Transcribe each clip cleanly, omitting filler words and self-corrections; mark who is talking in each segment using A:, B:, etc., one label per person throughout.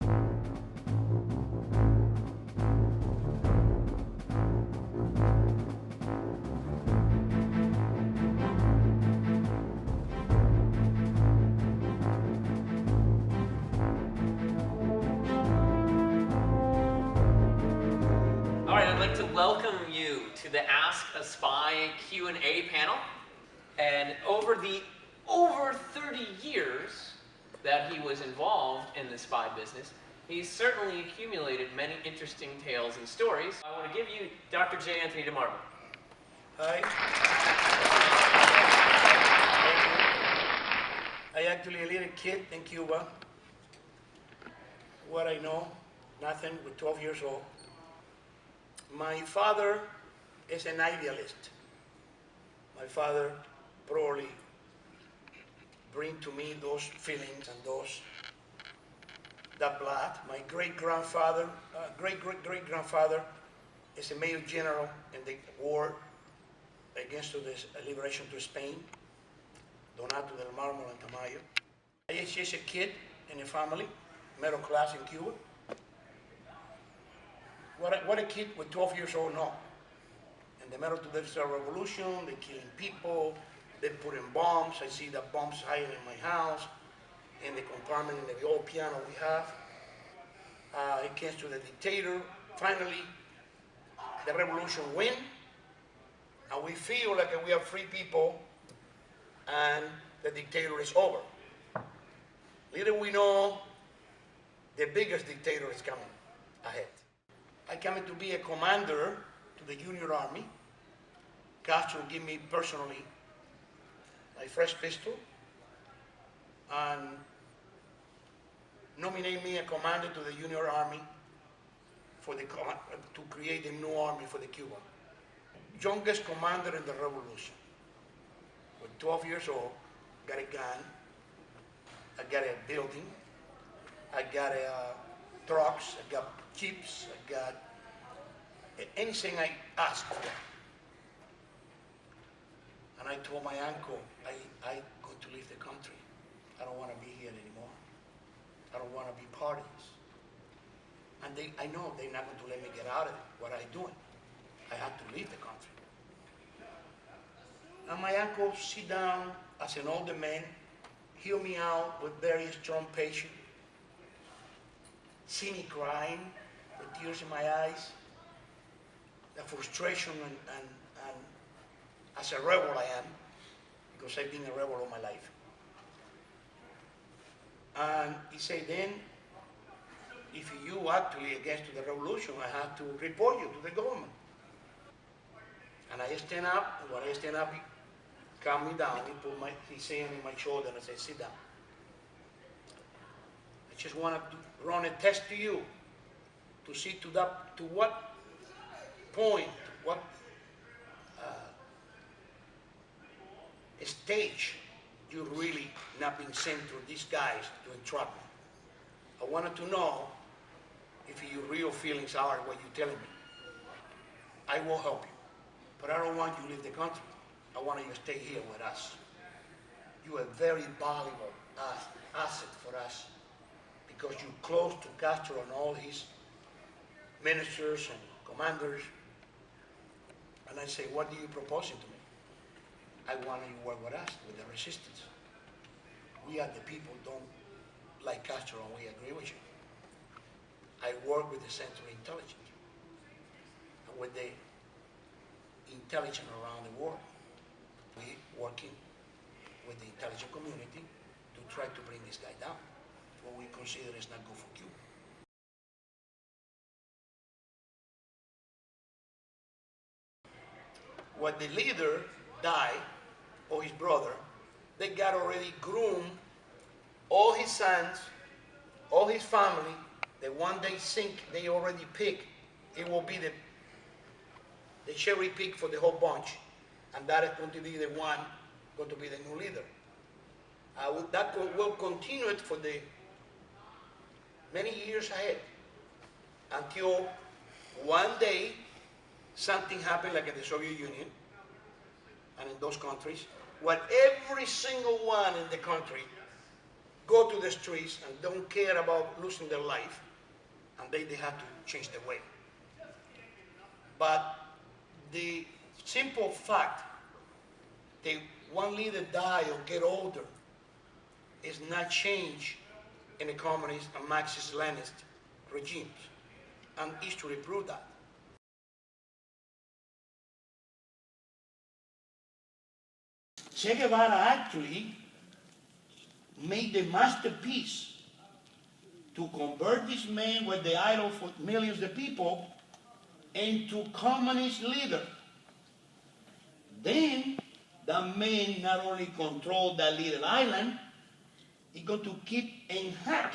A: All right, I'd like to welcome you to the Ask a Spy Q&A panel. And over 30 years that he was involved in the spy business, he's certainly accumulated many interesting tales and stories. I want to give you Dr. J. Anthony de Marmol.
B: Hi. I actually a little kid in Cuba. What I know, nothing, with 12 years old. My father is an idealist. My father probably bring to me those feelings and that blood. My great-grandfather, great-great-great-grandfather is a major general in the war against the liberation to Spain, Donato del Marmol and Tamayo. I was just a kid in a family, middle class in Cuba. What a kid with 12 years old know. In the middle of the revolution, they're killing people, they're putting bombs. I see the bombs hiding in my house, in the compartment, in the old piano we have. It came to the dictator. Finally, the revolution win, and we feel like we are free people, and the dictator is over. Little we know, the biggest dictator is coming ahead. I came to be a commander to the Junior Army. Castro gave me personally my first pistol and nominated me a commander to the Junior Army to create a new army for the Cuban. Youngest commander in the revolution. With 12 years old, got a gun, I got a building, I got trucks, I got jeeps, I got anything I asked for. And I told my uncle, I go to leave the country. I don't want to be here anymore. I don't want to be part of this. And I know they're not going to let me get out of it. What I doing? I had to leave the country. And my uncle sit down as an older man, hear me out with very strong patience, see me crying with tears in my eyes, the frustration and as a rebel I am, because I've been a rebel all my life. And he said, then, if you actually against the revolution, I have to report you to the government. And I stand up, and when I stand up, he calmed me down, he put his hand on my shoulder and I said, sit down. I just wanted to run a test to you, to see to what point, what stage you really not being sent through these guys to entrap me. I wanted to know if your real feelings are what you're telling me. I will help you, but I don't want you to leave the country. I want you to stay here with us. You are a very valuable asset for us because you're close to Castro and all his ministers and commanders. And I say, what are you proposing to me? I want you to work with us, with the resistance. We are the people who don't like Castro and we agree with you. I work with the Central Intelligence and with the intelligence around the world. We working with the intelligence community to try to bring this guy down. What we consider is not good for Cuba. When the leader died, or his brother, they got already groomed all his sons, all his family. The one they already pick, it will be the cherry pick for the whole bunch, and that is going to be the one going to be the new leader. That will continue it for the many years ahead, until one day something happened like in the Soviet Union and in those countries, when every single one in the country go to the streets and don't care about losing their life, and they have to change their way. But the simple fact that one leader die or get older is not change in the communist and Marxist-Leninist regimes, and history proved that. Che Guevara actually made the masterpiece to convert this man with the idol for millions of people into communist leader. Then that man not only controlled that little island, he got to keep and hack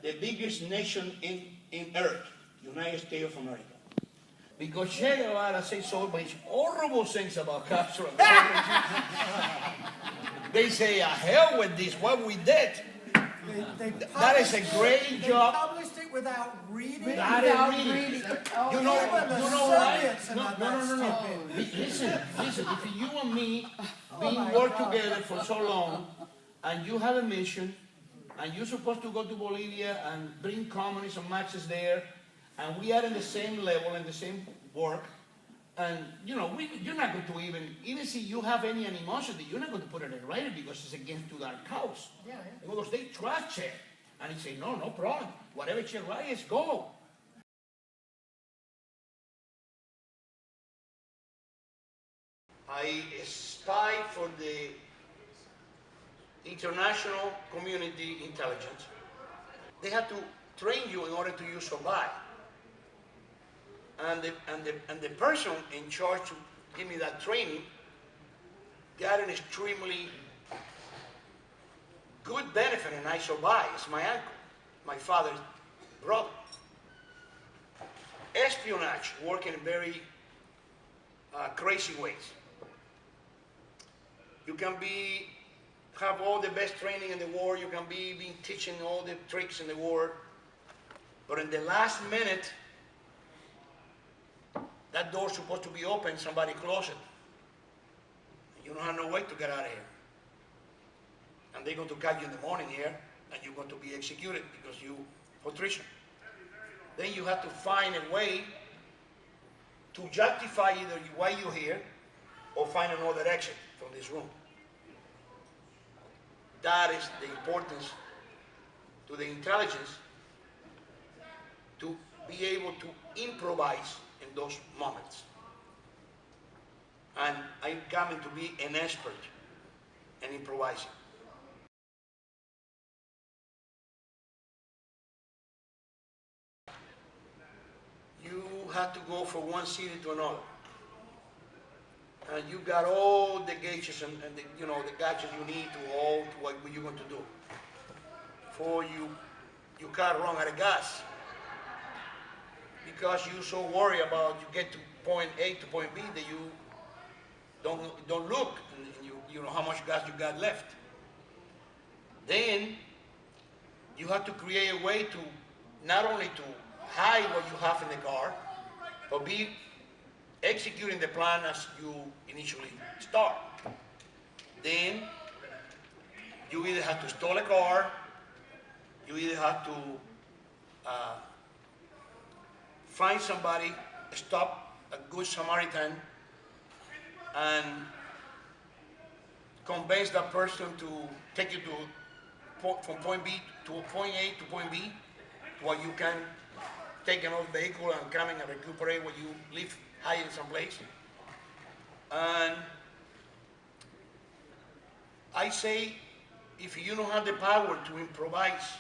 B: the biggest nation in earth, United States of America. Because Che Guevara says so much horrible things about Castro. They say, hell with this, what we did. That is a great job.
C: They published it without reading.
B: Without reading. You know why? No. Listen, if you and me work together for so long, and you have a mission, and you're supposed to go to Bolivia and bring communists and Marxists there, and we are in the same level and the same work, and you're not going to even if you have any animosity, you're not going to put it in writing because it's against to our cause.
C: Yeah.
B: Because they trust Che, and he say, no problem. Whatever Che writes, go. I spy for the international community intelligence. They have to train you in order to use survive. And the person in charge to give me that training got an extremely good benefit, and I survived. It's my uncle, my father's brother. Espionage work in very crazy ways. You can have all the best training in the war, you can be teaching all the tricks in the war, but in the last minute, that door's supposed to be open, somebody close it. You don't have no way to get out of here. And they're going to catch you in the morning here, and you're going to be executed because you, for treason. Then you have to find a way to justify either why you're here, or find another exit from this room. That is the importance to the intelligence to be able to improvise in those moments. And I'm coming to be an expert in improvising. You have to go from one city to another. And you got all the gauges and the gadgets you need to what you're going to do. Before you can't run out of gas. Because you're so worried about you get to point A to point B that you don't look and you know how much gas you got left. Then you have to create a way to not only to hide what you have in the car, but be executing the plan as you initially start. Then you either have to stall a car, you either have to find somebody, stop a good Samaritan, and convince that person to take you from point B to point A to point B, where you can take another vehicle and come in and recuperate where you live high in some place. And I say, if you don't have the power to improvise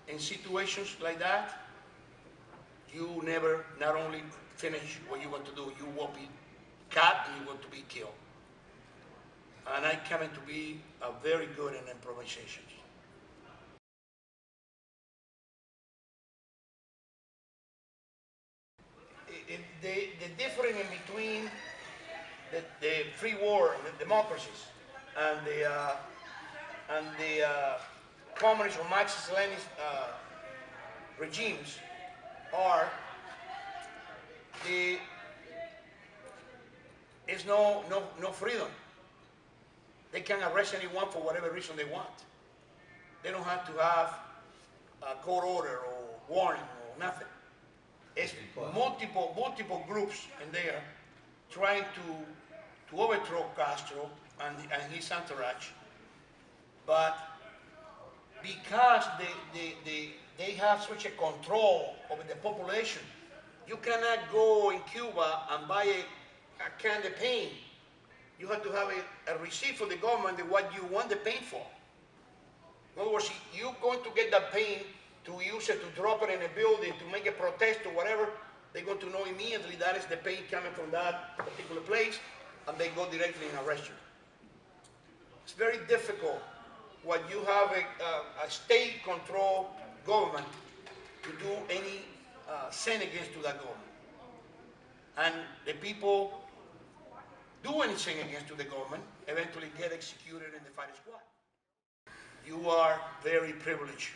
B: in situations like that, you never not only finish what you want to do, you will be cut and you want to be killed. And I come to be very good in improvisations. The difference in between the free war, the democracies, and the communist or Marxist-Leninist regimes are there's no freedom. They can arrest anyone for whatever reason they want. they don't have to have a court order or warning or nothing. It's multiple groups in there trying to overthrow Castro and his entourage, but because they have such a control over the population, you cannot go in Cuba and buy a can of paint. You have to have a receipt for the government of what you want the paint for. In other words, you're going to get that paint to use it, to drop it in a building, to make a protest or whatever, they're going to know immediately that is the paint coming from that particular place, and they go directly and arrest you. It's very difficult when you have a state-controlled government to do any sin against to that government. And the people do anything against to the government, eventually get executed in the firing squad. You are very privileged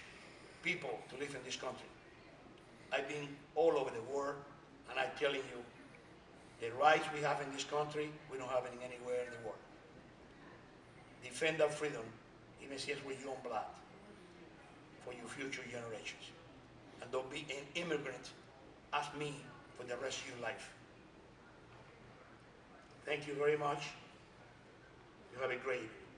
B: people to live in this country. I've been all over the world, and I'm telling you, the rights we have in this country, we don't have it anywhere in the world. Defend our freedom, even if it's with your own blood, for your future generations. And don't be an immigrant as me for the rest of your life. Thank you very much. You have a great evening.